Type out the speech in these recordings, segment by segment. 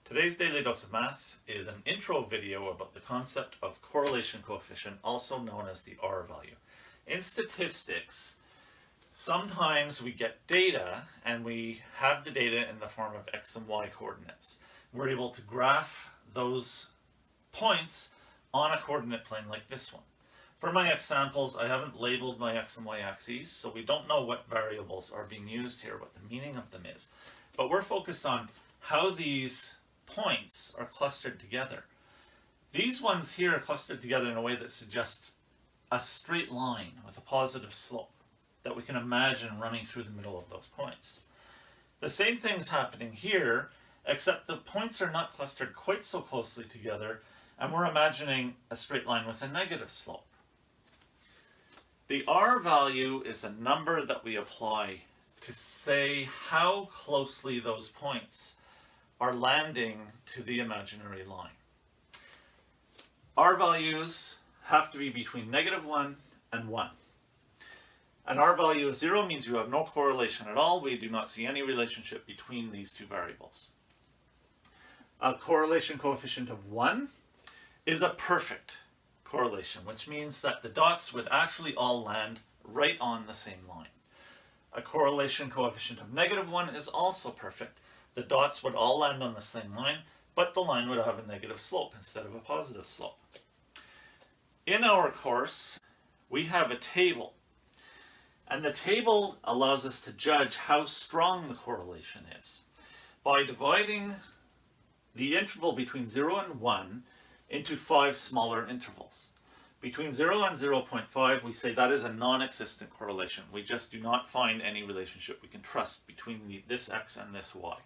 Today's Daily Dose of Math is an intro video about the concept of correlation coefficient, also known as the R value. In statistics, sometimes we get data and we have the data in the form of X and Y coordinates. We're able to graph those points on a coordinate plane like this one. For my examples, I haven't labeled my X and Y axes, so we don't know what variables are being used here, what the meaning of them is. But we're focused on how these points are clustered together. These ones here are clustered together in a way that suggests a straight line with a positive slope that we can imagine running through the middle of those points. The same thing's happening here, except the points are not clustered quite so closely together, and we're imagining a straight line with a negative slope. The R value is a number that we apply to say how closely those points are landing to the imaginary line. R values have to be between -1 and 1. An R value of 0 means you have no correlation at all. We do not see any relationship between these two variables. A correlation coefficient of 1 is a perfect correlation, which means that the dots would actually all land right on the same line. A correlation coefficient of -1 is also perfect. The dots would all land on the same line, but the line would have a negative slope instead of a positive slope. In our course, we have a table, and the table allows us to judge how strong the correlation is by dividing the interval between 0 and 1 into 5 smaller intervals. Between 0 and 0.5, we say that is a non-existent correlation. We just do not find any relationship we can trust between this x and this y.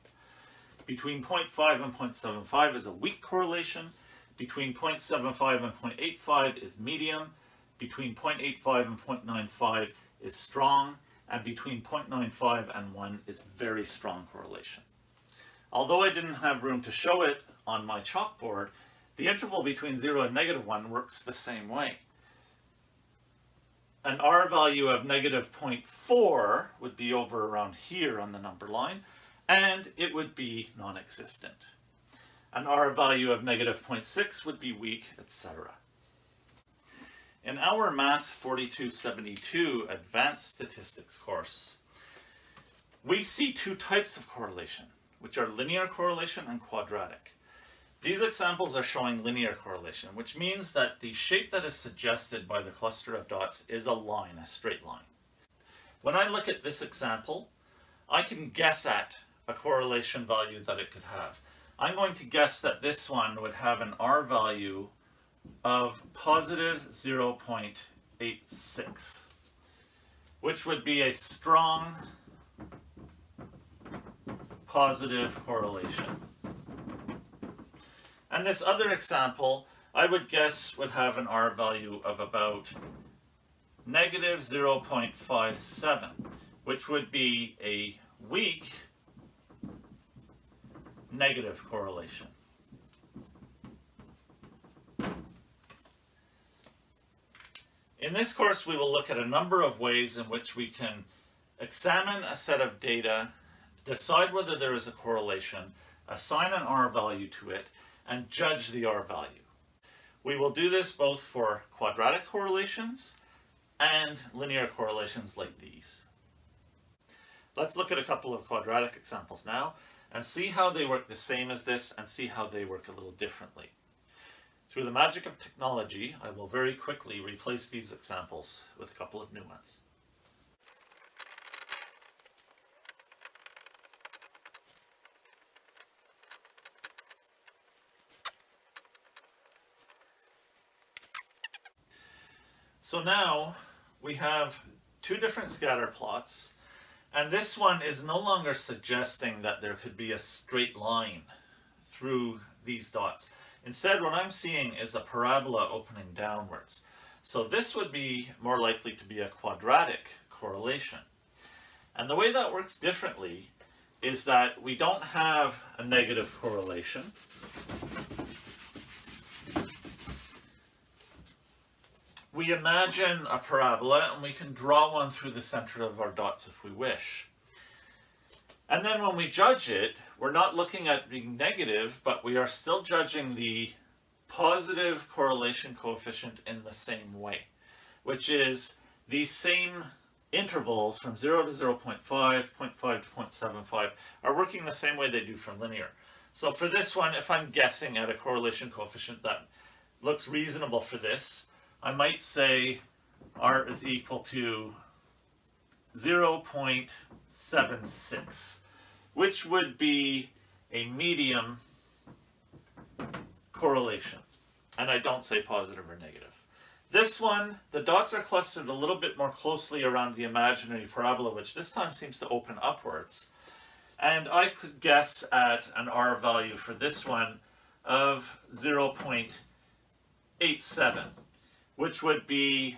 Between 0.5 and 0.75 is a weak correlation. Between 0.75 and 0.85 is medium. Between 0.85 and 0.95 is strong. And between 0.95 and 1 is very strong correlation. Although I didn't have room to show it on my chalkboard, the interval between 0 and -1 works the same way. An R value of -0.4 would be over around here on the number line, and it would be non-existent. An R value of -0.6 would be weak, etc. In our Math 4272 Advanced Statistics course, we see two types of correlation, which are linear correlation and quadratic. These examples are showing linear correlation, which means that the shape that is suggested by the cluster of dots is a line, a straight line. When I look at this example, I can guess at a correlation value that it could have. I'm going to guess that this one would have an R value of positive 0.86, which would be a strong positive correlation. And this other example, I would guess would have an R value of about -0.57, which would be a weak negative correlation. In this course, we will look at a number of ways in which we can examine a set of data, decide whether there is a correlation, assign an R value to it, and judge the R value. We will do this both for quadratic correlations and linear correlations like these. Let's look at a couple of quadratic examples now and see how they work the same as this and see how they work a little differently. Through the magic of technology, I will very quickly replace these examples with a couple of new ones. So now we have two different scatter plots, and this one is no longer suggesting that there could be a straight line through these dots. Instead, what I'm seeing is a parabola opening downwards. So this would be more likely to be a quadratic correlation. And the way that works differently is that we don't have a negative correlation. We imagine a parabola, and we can draw one through the center of our dots if we wish. And then when we judge it, we're not looking at being negative, but we are still judging the positive correlation coefficient in the same way, which is these same intervals from 0 to 0.5, 0.5 to 0.75 are working the same way they do for linear. So for this one, if I'm guessing at a correlation coefficient that looks reasonable for this, I might say R is equal to 0.76, which would be a medium correlation. And I don't say positive or negative. This one, the dots are clustered a little bit more closely around the imaginary parabola, which this time seems to open upwards. And I could guess at an R value for this one of 0.87, which would be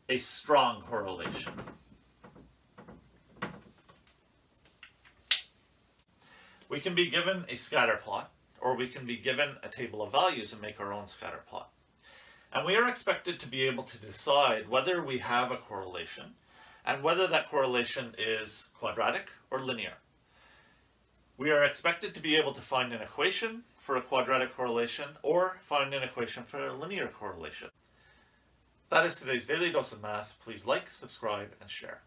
a strong correlation. We can be given a scatter plot, or we can be given a table of values and make our own scatter plot. And we are expected to be able to decide whether we have a correlation and whether that correlation is quadratic or linear. We are expected to be able to find an equation for a quadratic correlation or find an equation for a linear correlation. That is today's Daily Dose of Math. Please like, subscribe, and share.